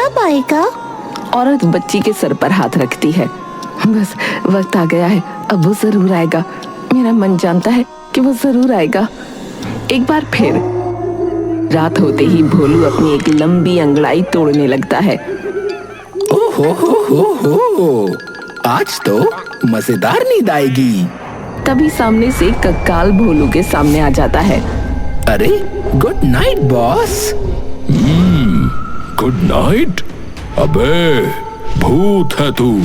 कब आएगा? औरत बच्ची के सर पर हाथ रखती है। बस वक्त आ गया है, अब वो जरूर आएगा। मेरा मन जानता है कि वो जरूर आएगा। एक बार फिर रात होते ही भोलू अपनी एक लंबी अंगड़ाई तोड़ने लगता है। हो, आज तो मजेदार नींद आएगी। तभी सामने से कक्काल भोलू के सामने आ जाता है। अरे good night boss. Good night. अबे भूत है तू,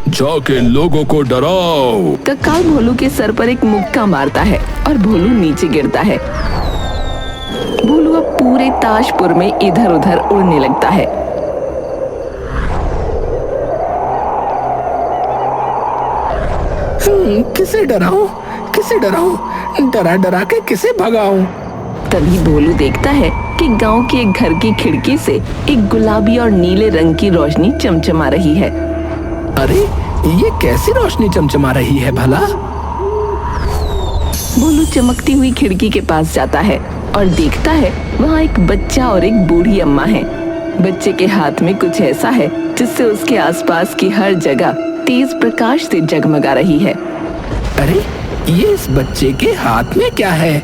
जाके लोगों को डराओ। कक्काल भोलू के सर पर एक मुक्का मारता है और भोलू नीचे गिरता है। भोलू अब पूरे ताजपुर में इधर उधर उड़ने लगता है। किसे डराऊं? डरा डरा के किसे भगाऊं? तभी भोलू देखता है कि गांव के एक घर की खिड़की से एक गुलाबी और नीले रंग की रोशनी चमचमा रही है। अरे ये कैसी रोशनी चमचमा रही है भला? भोलू चमकती हुई खिड़की के पास जाता है और देखता है वहाँ एक बच्चा और एक बूढ़ी अम्मा है। बच्चे के हाथ में कुछ ऐसा है जिससे उसके आसपास की हर जगह तेज प्रकाश से जगमगा रही है। अरे ये इस बच्चे के हाथ में क्या है?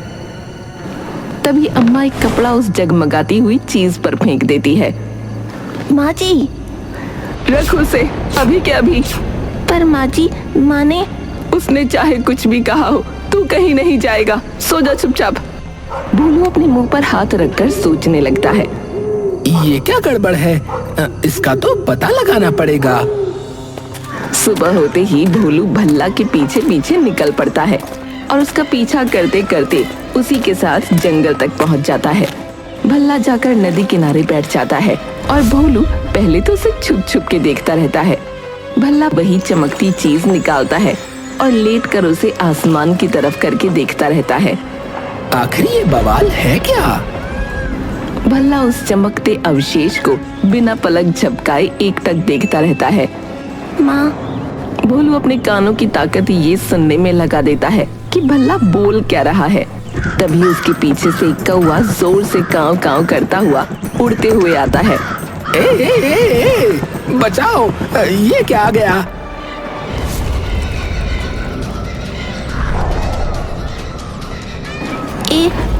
तभी अम्मा एक कपड़ा उस जगमगाती हुई चीज पर फेंक देती है। माँ जी, रख उसे अभी के अभी। पर माँ जी, माँ ने उसने चाहे कुछ भी कहा हो, तू कहीं नहीं जाएगा। सो जा चुपचाप। भोलू अपने मुंह पर हाथ रखकर सोचने लगता है। ये क्या गड़बड़ है? इसका तो पता लगाना पड़ेगा। सुबह होते ही भोलू भल्ला के पीछे पीछे निकल पड़ता है और उसका पीछा करते करते उसी के साथ जंगल तक पहुंच जाता है। भल्ला जाकर नदी किनारे बैठ जाता है और भोलू पहले तो उसे छुप छुप के देखता रहता है। भल्ला वही चमकती चीज निकालता है और लेट कर उसे आसमान की तरफ करके देखता रहता है। आखिर ये बवाल है क्या? भल्ला उस चमकते अवशेष को बिना पलक झपकाए एक टक देखता रहता है। माँ, भोलू अपने कानों की ताकत ये सुनने में लगा देता है कि भल्ला बोल क्या रहा है। तभी उसके पीछे से एक कौवा जोर से कांव कांव करता हुआ उड़ते हुए आता है। ए, बचाओ, ये क्या आ गया?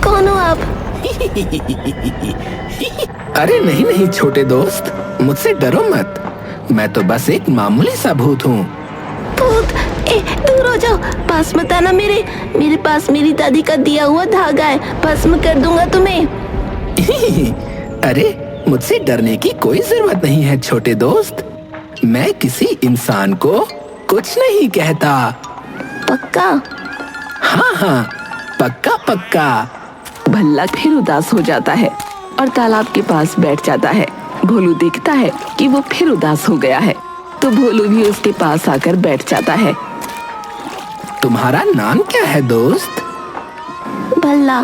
कौन हो आप? अरे नहीं छोटे दोस्त, मुझसे डरो मत। मैं तो बस एक मामूली सा भूत हूँ। भूत? दूर हो जाओ, पास मत आना। मेरे पास मेरी दादी का दिया हुआ धागा है, भस्म कर दूंगा तुम्हें। अरे मुझसे डरने की कोई जरूरत नहीं है छोटे दोस्त। मैं किसी इंसान को कुछ नहीं कहता। पक्का? हाँ, पक्का। भल्ला फिर उदास हो जाता है और तालाब के पास बैठ जाता है। भोलू देखता है कि वो फिर उदास हो गया है, तो भोलू भी उसके पास आकर बैठ जाता है। तुम्हारा नाम क्या है दोस्त? भल्ला।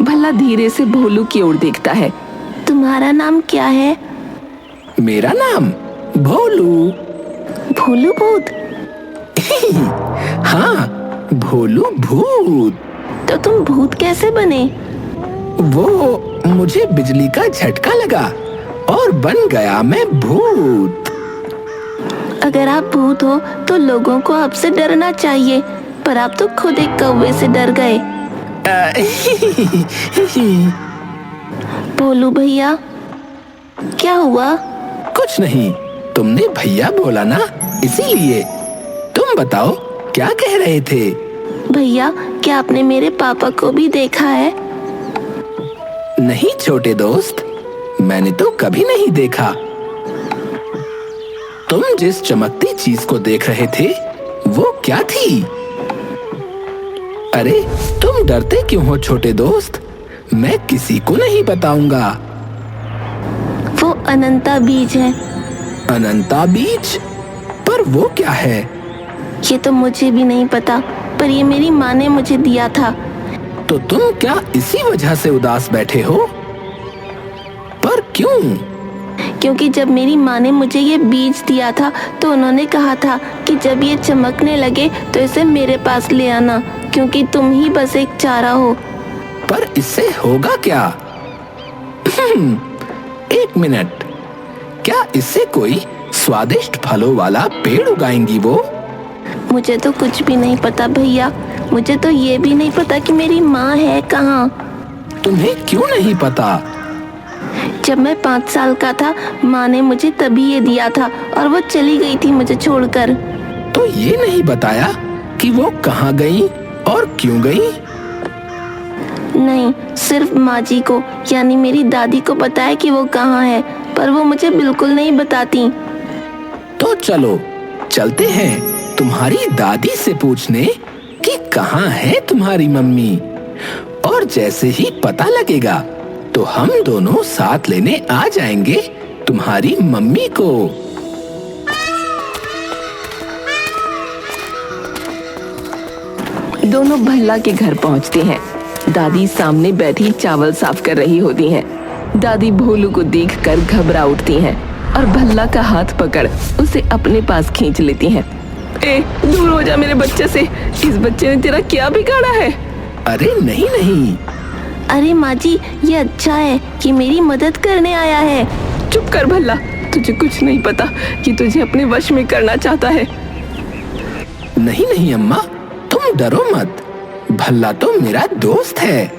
भल्ला धीरे से भोलू की ओर देखता है। तुम्हारा नाम क्या है? मेरा नाम भोलू। भोलू भूत? हाँ, भोलू भूत। तो तुम भूत कैसे बने? वो मुझे बिजली का झटका लगा और बन गया मैं भूत। अगर आप भूत हो तो लोगों को आपसे डरना चाहिए, पर आप तो खुद एक कौवे से डर गए। भोलू भैया, क्या हुआ? कुछ नहीं, तुमने भैया बोला ना, इसीलिए। तुम बताओ क्या कह रहे थे? भैया, क्या आपने मेरे पापा को भी देखा है? नहीं छोटे दोस्त, मैंने तो कभी नहीं देखा। तुम जिस चमकती चीज को देख रहे थे वो क्या थी? अरे तुम डरते क्यों हो छोटे दोस्त? मैं किसी को नहीं बताऊंगा। वो अनंता बीज है। अनंता बीज? पर वो क्या है? ये तो मुझे भी नहीं पता, पर ये मेरी माँ ने मुझे दिया था। तो तुम क्या इसी वजह से उदास बैठे हो? पर क्यों? क्योंकि जब मेरी माँ ने मुझे ये बीज दिया था तो उन्होंने कहा था कि जब ये चमकने लगे तो इसे मेरे पास ले आना, क्योंकि तुम ही बस एक चारा हो। पर इससे होगा क्या? एक मिनट, इससे कोई स्वादिष्ट फलों वाला पेड़ उगाएंगी वो? मुझे तो कुछ भी नहीं पता भैया। मुझे तो ये भी नहीं पता कि मेरी माँ है कहाँ। तुम्हें क्यों नहीं पता? जब मैं 5 साल का था, माँ ने मुझे तभी ये दिया था और वो चली गई थी मुझे छोड़कर। तो ये नहीं बताया कि वो कहाँ गई और क्यों गई? नहीं, सिर्फ माँ जी को यानी मेरी दादी को बताया कि वो कहाँ है, पर वो मुझे बिल्कुल नहीं बताती। तो चलो चलते हैं तुम्हारी दादी से पूछने कि कहाँ है तुम्हारी मम्मी, और जैसे ही पता लगेगा तो हम दोनों साथ लेने आ जाएंगे तुम्हारी मम्मी को। दोनों भल्ला के घर पहुंचते हैं। दादी सामने बैठी चावल साफ कर रही होती हैं। दादी भोलू को देखकर घबरा उठती हैं और भल्ला का हाथ पकड़ उसे अपने पास खींच लेती हैं। ए, दूर हो जा मेरे बच्चे से। इस बच्चे ने तेरा क्या बिगाड़ा है? अरे नहीं नहीं। अरे माँ जी, ये अच्छा है कि मेरी मदद करने आया है। चुप कर भल्ला, तुझे कुछ नहीं पता कि तुझे अपने वश में करना चाहता है। नहीं नहीं अम्मा, तुम डरो मत। भल्ला तो मेरा दोस्त है।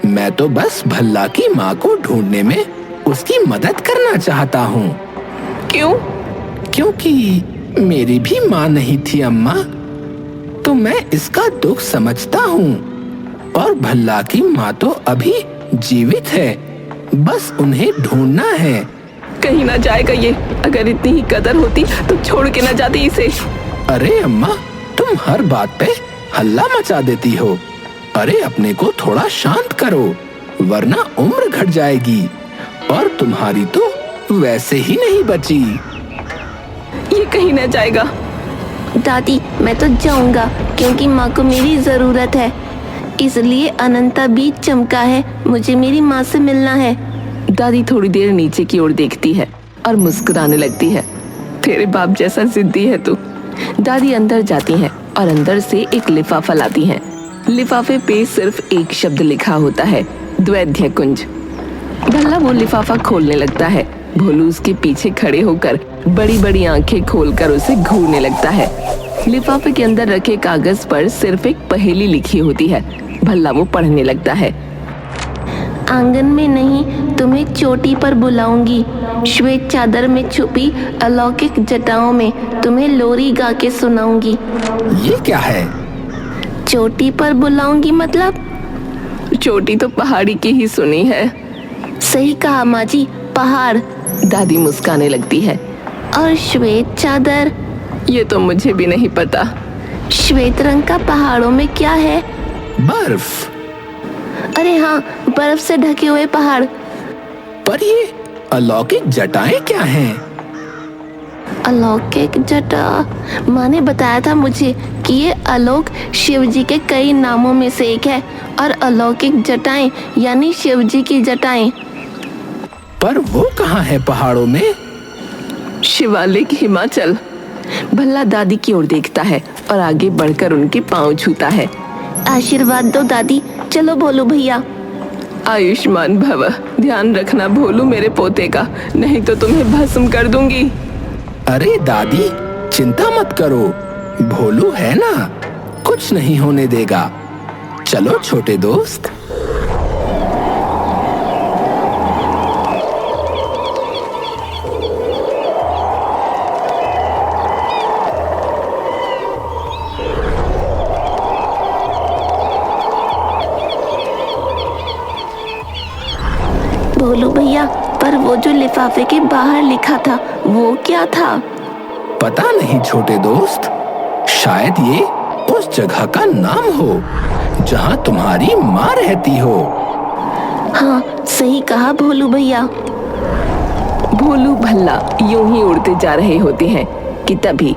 मैं तो बस भल्ला की माँ को ढूंढने में उसकी मदद करना चाहता हूँ। क्यों? क्योंकि मेरी भी माँ नहीं थी अम्मा, तो मैं इसका दुख समझता हूँ। और भल्ला की माँ तो अभी जीवित है, बस उन्हें ढूंढना है। कहीं ना जाएगा ये। अगर इतनी ही कदर होती तो छोड़ के ना जाती इसे। अरे अम्मा, तुम हर बात पे हल्ला मचा देती हो। अरे अपने को थोड़ा शांत करो, वरना उम्र घट जाएगी और तुम्हारी तो वैसे ही नहीं बची। ये कहीं ना जाएगा। दादी, मैं तो जाऊंगा क्योंकि माँ को मेरी जरूरत है। इसलिए अनंता बीच चमका है, मुझे मेरी माँ से मिलना है। दादी थोड़ी देर नीचे की ओर देखती है और मुस्कुराने लगती है। तेरे बाप जैसा जिद्दी है तू। दादी अंदर जाती हैं और अंदर से एक लिफाफा लाती हैं। लिफाफे पे सिर्फ एक शब्द लिखा होता है, द्वैध्य कुंज। भल्ला वो लिफाफा खोलने लगता है। भोलू उसके पीछे खड़े होकर बड़ी बड़ी आंखें खोलकर उसे घूरने लगता है। लिफाफे के अंदर रखे कागज पर सिर्फ एक पहेली लिखी होती है। भल्ला वो पढ़ने लगता है। आंगन में नहीं, तुम्हें चोटी पर बुलाऊंगी। श्वेत चादर में छुपी अलौकिक जटाओं में तुम्हें लोरी गा के सुनाऊंगी। ये क्या है? चोटी पर बुलाऊंगी मतलब? चोटी तो पहाड़ी की ही सुनी है। सही कहा माँ जी, पहाड़। दादी मुस्काने लगती है। और श्वेत चादर? ये तो मुझे भी नहीं पता। श्वेत रंग का पहाड़ों में क्या है? बर्फ। अरे हाँ, बर्फ से ढके हुए पहाड़। पर ये अलौकिक जटाएं क्या हैं? अलौकिक जटा? माँ ने बताया था मुझे कि ये आलोक शिव जी के कई नामों में से एक है और अलौकिक जटाएं यानी शिव जी की जटाएं। पर वो कहाँ है पहाड़ों में? शिवालिक, हिमाचल। भल्ला दादी की ओर देखता है और आगे बढ़कर उनके पांव छूता है। आशीर्वाद दो दादी। चलो भोलू भैया। आयुष्मान भव। ध्यान रखना भोलू मेरे पोते का, नहीं तो तुम्हें भस्म कर दूंगी। अरे दादी, चिंता मत करो, भोलू है ना, कुछ नहीं होने देगा। चलो छोटे दोस्त। भोलू भैया, पर वो जो लिफाफे के बाहर लिखा था वो क्या था? पता नहीं छोटे दोस्त, शायद ये उस जगह का नाम हो जहाँ तुम्हारी माँ रहती हो। हाँ, सही कहा भोलू भैया। भोलू भल्ला यूं ही उड़ते जा रहे होते हैं कि तभी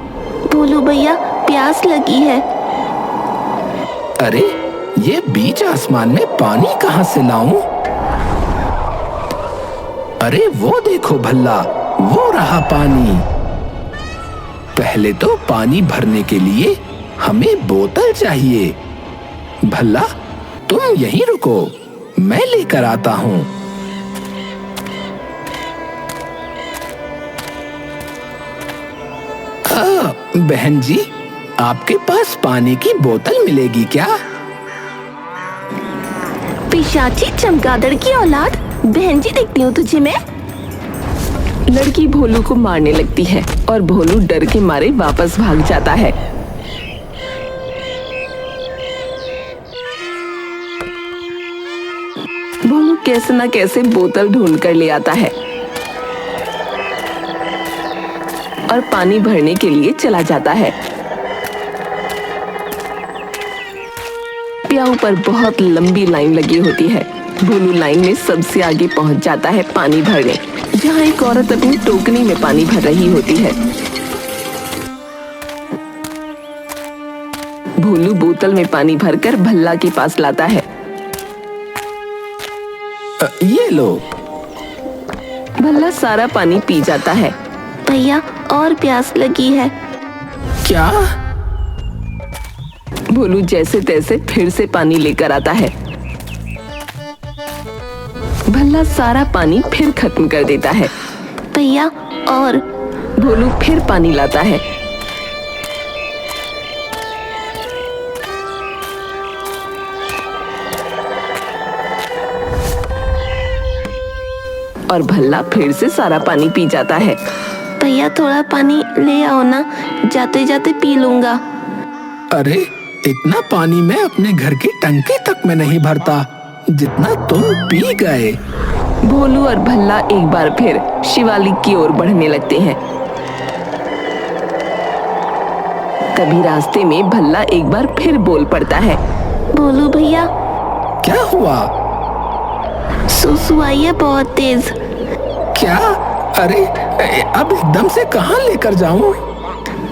भोलू भैया, प्यास लगी है। अरे ये बीच आसमान में पानी कहाँ से लाऊं? अरे वो देखो भल्ला, वो रहा पानी। पहले तो पानी भरने के लिए हमें बोतल चाहिए। भल्ला, तुम यहीं रुको, मैं लेकर आता हूँ। बहन जी, आपके पास पानी की बोतल मिलेगी क्या? पिशाची चमगादड़ की औलाद, बहन जी देखती हूँ तुझे मैं। लड़की भोलू को मारने लगती है और भोलू डर के मारे वापस भाग जाता है। भोलू कैसे न कैसे बोतल ढूंढ कर ले आता है और पानी भरने के लिए चला जाता है। प्याऊ पर बहुत लंबी लाइन लगी होती है। भोलू लाइन में सबसे आगे पहुंच जाता है पानी भरने, जहां एक औरत अपनी टोकनी में पानी भर रही होती है। भोलू बोतल में पानी भरकर भल्ला के पास लाता है। ये लो। भल्ला सारा पानी पी जाता है। भैया और प्यास लगी है। क्या? भोलू जैसे तैसे फिर से पानी लेकर आता है। भल्ला सारा पानी फिर खत्म कर देता है। भैया और। भोलू फिर पानी लाता है। और भल्ला फिर से सारा पानी पी जाता है। भैया थोड़ा पानी ले आओ ना, जाते जाते पी लूंगा। अरे इतना पानी मैं अपने घर की टंकी तक में नहीं भरता जितना तुम पी गए। भोलू और भल्ला एक बार फिर शिवालिक की ओर बढ़ने लगते हैं। तभी रास्ते में भल्ला एक बार फिर बोल पड़ता है। भोलू भैया, क्या हुआ? सुसु आई है बहुत तेज। क्या? अरे अब एकदम से कहाँ लेकर जाऊं?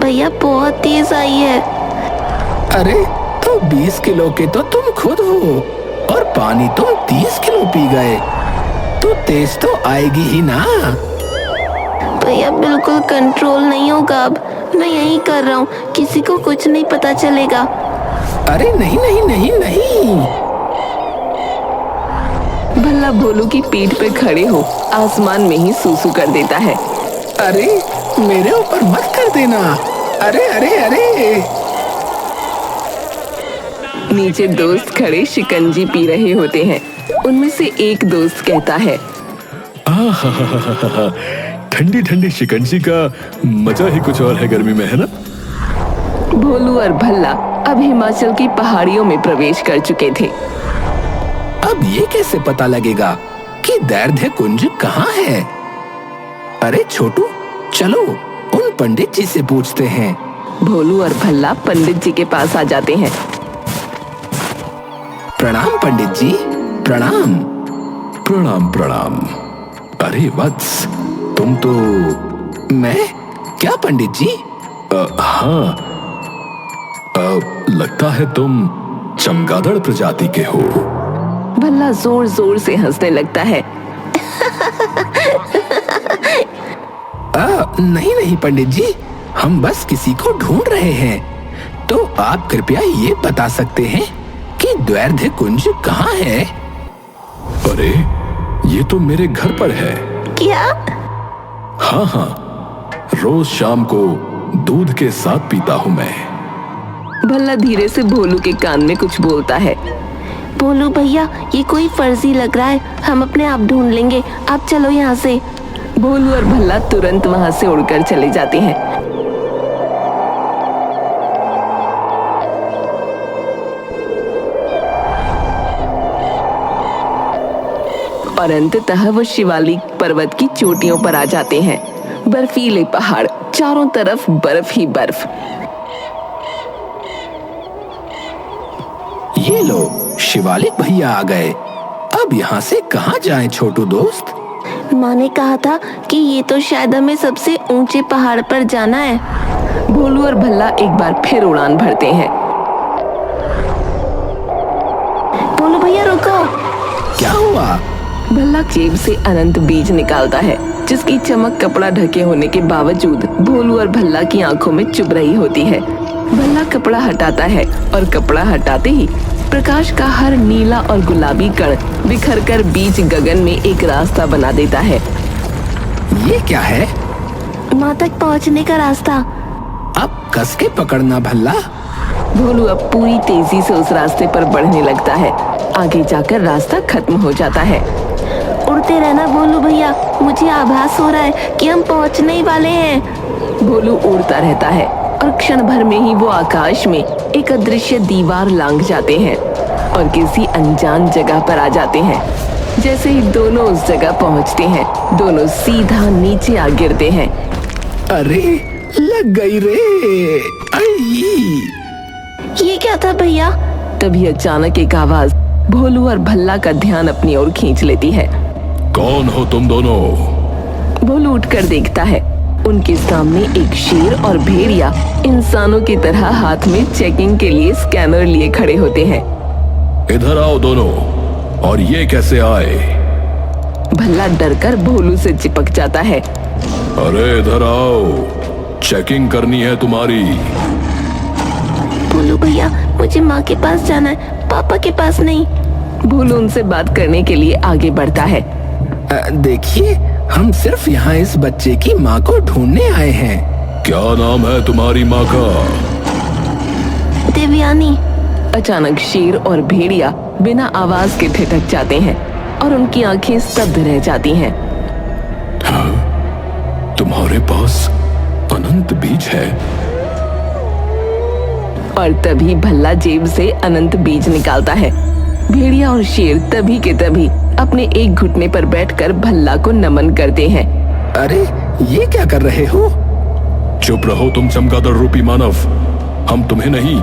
भैया बहुत तेज आई है। अरे तो 20 किलो के तो तुम खुद हो और पानी तुम 30 किलो पी गए, तो तेज तो आएगी ही ना। भैया बिल्कुल कंट्रोल नहीं होगा अब। मैं यही कर रहा हूँ, किसी को कुछ नहीं पता चलेगा। अरे नहीं नहीं नहीं नहीं। भल्ला भोलू की पीठ पे खड़े हो आसमान में ही सूसू कर देता है। अरे मेरे ऊपर मत कर देना। अरे अरे अरे। नीचे दोस्त खड़े शिकंजी पी रहे होते हैं। उनमें से एक दोस्त कहता है, आहा, ठंडी ठंडी शिकंजी का मजा ही कुछ और है गर्मी में, है ना? भोलू और भल्ला अब हिमाचल की पहाड़ियों में प्रवेश कर चुके थे। अब ये कैसे पता लगेगा कि दैर्ध्य कुंज कहाँ है? अरे छोटू, चलो उन पंडित जी से पूछते हैं। भोलू और भल्ला पंडित जी के पास आ जाते हैं। प्रणाम पंडित जी, प्रणाम। प्रणाम प्रणाम। अरे वत्स, तुम तो मैं? क्या पंडित जी? हाँ, लगता है तुम चमगादड़ प्रजाति के हो। भल्ला जोर जोर से हंसने लगता है। नहीं नहीं पंडित जी, हम बस किसी को ढूंढ रहे हैं। तो आप कृपया ये बता सकते हैं कि द्वैर्ध्य कुंज कहाँ है? अरे ये तो मेरे घर पर है। क्या? हाँ हाँ, रोज शाम को दूध के साथ पीता हूँ मैं। भल्ला धीरे से भोलू के कान में कुछ बोलता है। भोलू भैया, ये कोई फर्जी लग रहा है, हम अपने आप ढूंढ लेंगे, आप चलो यहाँ से। भोलू और भल्ला तुरंत वहां से उड़कर चले जाते हैं। और अंततः वो शिवालिक पर्वत की चोटियों पर आ जाते हैं। बर्फीले पहाड़, चारों तरफ बर्फ ही बर्फ। ये लो, शिवालिक भैया आ गए। अब यहाँ से कहाँ जाएं छोटू दोस्त? माँ ने कहा था कि ये तो शायद हमें सबसे ऊंचे पहाड़ पर जाना है। भोलू और भल्ला एक बार फिर उड़ान भरते हैं। भोलू भैया रुको। क्या हुआ? भल्ला जेब से अनंत बीज निकालता है, जिसकी चमक कपड़ा ढके होने के बावजूद भोलू और भल्ला की आंखों में चुभ रही होती है। भल्ला कपड़ा हटाता है और कपड़ा हटाते ही प्रकाश का हर नीला और गुलाबी कण बिखरकर बीच गगन में एक रास्ता बना देता है। ये क्या है? माँ तक पहुँचने का रास्ता। अब कस के पकड़ना भल्ला। भोलू अब पूरी तेजी से उस रास्ते पर बढ़ने लगता है। आगे जाकर रास्ता खत्म हो जाता है। उड़ते रहना भोलू भैया, मुझे आभास हो रहा है कि हम पहुंचने ही वाले हैं। भोलू उड़ता रहता है और क्षण भर में ही वो आकाश में एक अदृश्य दीवार लांघ जाते हैं और किसी अनजान जगह पर आ जाते हैं। जैसे ही दोनों उस जगह पहुंचते हैं, दोनों सीधा नीचे आ गिरते हैं। अरे लग गई रे। आई। ये क्या था भैया? तभी अचानक एक आवाज भोलू और भल्ला का ध्यान अपनी ओर खींच लेती है। कौन हो तुम दोनों? भोलू उठकर देखता है, उनके सामने एक शेर और भेड़िया इंसानों की तरह हाथ में चेकिंग के लिए स्कैनर लिए खड़े होते हैं। इधर आओ दोनों। और ये कैसे आए? भल्ला डरकर भोलू से चिपक जाता है। अरे इधर आओ, चेकिंग करनी है तुम्हारी। भोलू भैया, मुझे माँ के पास जाना है, पापा के पास नहीं। भोलू उनसे बात करने के लिए आगे बढ़ता है। देखिए, हम सिर्फ यहाँ इस बच्चे की माँ को ढूंढने आए हैं। क्या नाम है तुम्हारी माँ का? देवयानी। अचानक शेर और भेड़िया बिना आवाज के ठिठक जाते हैं और उनकी आंखें स्तब्ध रह जाती हैं। तुम्हारे पास अनंत बीज है? और तभी भल्ला जेब से अनंत बीज निकालता है। भेड़िया और शेर तभी के तभी अपने एक घुटने पर बैठकर भल्ला को नमन करते हैं। अरे ये क्या कर रहे हो? चुप रहो तुम चमगादड़ रूपी मानव। हम तुम्हें नहीं,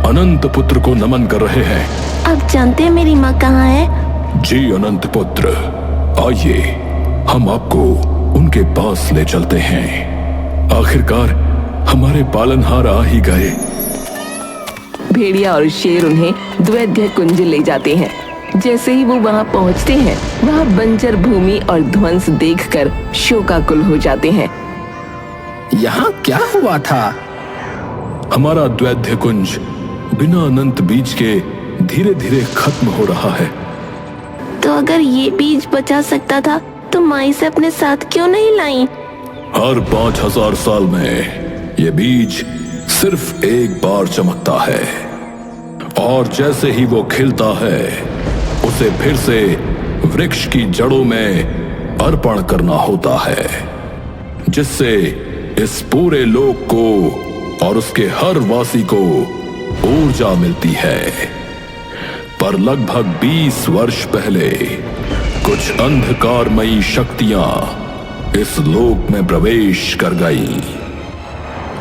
अनंत पुत्र को नमन कर रहे हैं। आप जानते हैं मेरी माँ कहाँ है? जी अनंत पुत्र, आइए हम आपको उनके पास ले चलते हैं। आखिरकार हमारे पालनहार आ ही गए। भेड़िया और शेर उन्हें द्वैध्य कुंज ले जाते हैं। जैसे ही वो वहाँ पहुँचते हैं, वहाँ बंजर भूमि और ध्वंस देखकर शोकाकुल हो जाते हैं। यहाँ क्या हुआ था? हमारा द्वैध्य कुंज बिना अनंत बीज के धीरे धीरे खत्म हो रहा है। तो अगर ये बीज बचा सकता था तो माँ इसे अपने साथ क्यों नहीं लाई? हर 5000 साल में ये बीज सिर्फ एक बार चमकता है और जैसे ही वो खिलता है, उसे फिर से वृक्ष की जड़ों में अर्पण करना होता है, जिससे इस पूरे लोक को और उसके हर वासी को ऊर्जा मिलती है। पर लगभग 20 वर्ष पहले कुछ अंधकारमयी शक्तियां इस लोक में प्रवेश कर गईं।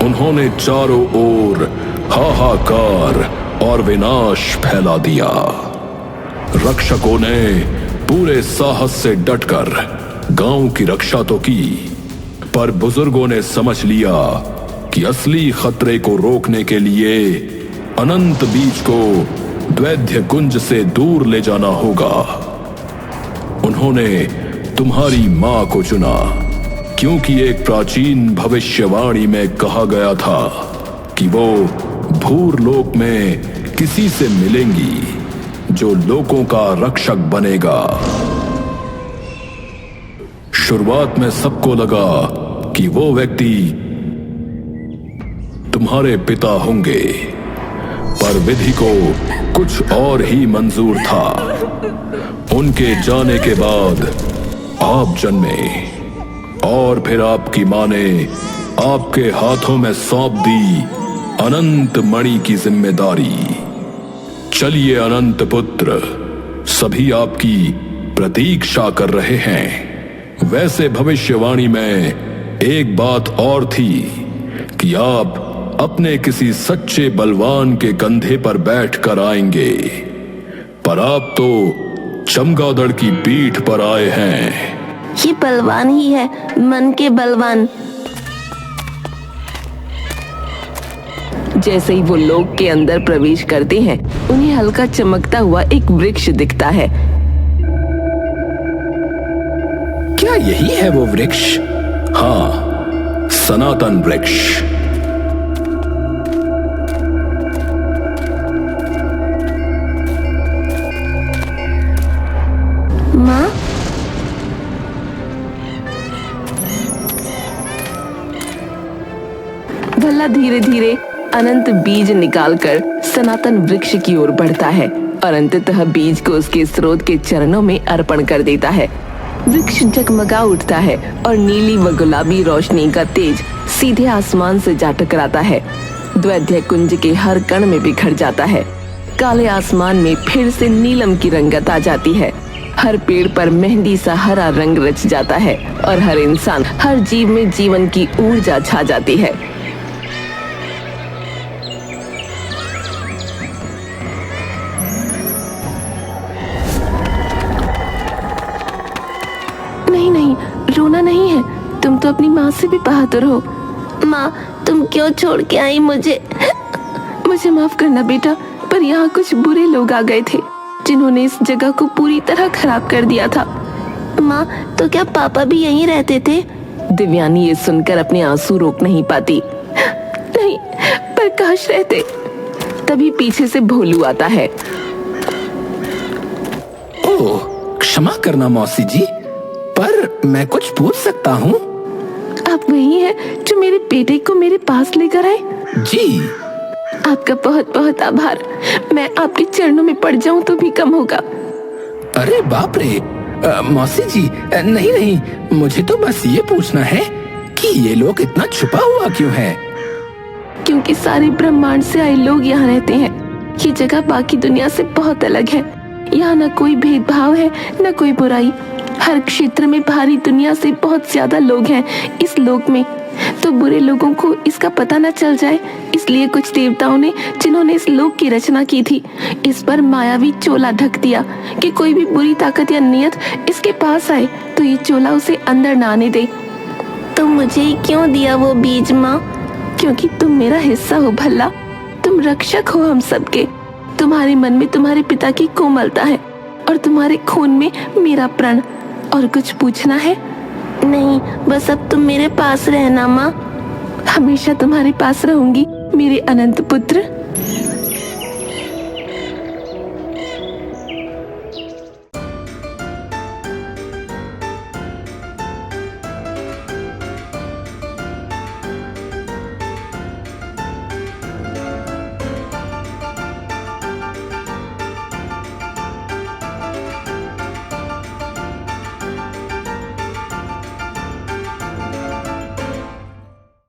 उन्होंने चारों ओर हाहाकार और विनाश फैला दिया। रक्षकों ने पूरे साहस से डटकर गांव की रक्षा तो की, पर बुजुर्गों ने समझ लिया कि असली खतरे को रोकने के लिए अनंत बीज को द्वैध्य कुंज से दूर ले जाना होगा। उन्होंने तुम्हारी मां को चुना, क्योंकि एक प्राचीन भविष्यवाणी में कहा गया था कि वो भूरलोक में किसी से मिलेंगी जो लोगों का रक्षक बनेगा। शुरुआत में सबको लगा कि वो व्यक्ति तुम्हारे पिता होंगे, पर विधि को कुछ और ही मंजूर था। उनके जाने के बाद आप जन्मे और फिर आपकी मां ने आपके हाथों में सौंप दी अनंत मणि की जिम्मेदारी। चलिए अनंत पुत्र, सभी आपकी प्रतीक्षा कर रहे हैं। वैसे भविष्यवाणी में एक बात और थी कि आप अपने किसी सच्चे बलवान के कंधे पर बैठ कर आएंगे, पर आप तो चमगादड़ की पीठ पर आए हैं। ये बलवान ही है, मन के बलवान। जैसे ही वो लोक के अंदर प्रवेश करते हैं, उन्हें हल्का चमकता हुआ एक वृक्ष दिखता है। क्या यही है वो वृक्ष? हाँ, सनातन वृक्ष। माँ, भल्ला भल्ला धीरे धीरे अनंत बीज निकालकर सनातन वृक्ष की ओर बढ़ता है और अंततः बीज को उसके स्रोत के चरणों में अर्पण कर देता है। वृक्ष जगमगा उठता है और नीली व गुलाबी रोशनी का तेज सीधे आसमान से जा टकराता है। द्वैध्य कुंज के हर कण में बिखर जाता है। काले आसमान में फिर से नीलम की रंगत आ जाती है। हर पेड़ पर मेहंदी सा हरा रंग रच जाता है और हर इंसान, हर जीव में जीवन की ऊर्जा छा जाती है। नहीं नहीं, रोना नहीं है। तुम तो अपनी माँ से भी बहादुर हो। माँ, तुम क्यों छोड़ के आई मुझे? मुझे माफ करना बेटा, पर यहाँ कुछ बुरे लोग आ गए थे जिन्होंने इस जगह को पूरी तरह खराब कर दिया था। माँ, तो क्या पापा भी यहीं रहते थे? दिव्यानी ये सुनकर अपने आंसू रोक नहीं पाती। नहीं, पर काश रहते। तभी पीछे से भोलू आता है। ओह, क्षमा करना मौसी जी, पर मैं कुछ पूछ सकता हूँ? आप वही हैं जो मेरे बेटे को मेरे पास लेकर आए? जी। आपका बहुत बहुत आभार। मैं आपके चरणों में पड़ जाऊं तो भी कम होगा। अरे बाप रे, मौसी जी, नहीं नहीं, मुझे तो बस ये पूछना है कि ये लोग इतना छुपा हुआ क्यों है? क्योंकि सारे ब्रह्मांड से आए लोग यहाँ रहते हैं। ये जगह बाकी दुनिया से बहुत अलग है। यहाँ न कोई भेदभाव है, न कोई बुराई। हर क्षेत्र में बाहरी दुनिया से बहुत ज्यादा लोग हैं इस लोक में, तो बुरे लोगों को इसका पता न चल जाए, इसलिए कुछ देवताओं ने, जिन्होंने इस लोक की रचना की थी, इस पर मायावी चोला ढक दिया कि कोई भी बुरी ताकत या नियत इसके पास आए तो ये चोला उसे अंदर न आने दे। तो मुझे ही क्यों दिया वो बीज माँ? क्योंकि तुम मेरा हिस्सा हो भल्ला। तुम रक्षक हो हम सबके। तुम्हारे मन में तुम्हारे पिता की कोमलता है और तुम्हारे खून में मेरा प्रण। और कुछ पूछना है? नहीं, बस अब तुम मेरे पास रहना माँ। हमेशा तुम्हारे पास रहूंगी मेरे अनंत पुत्र।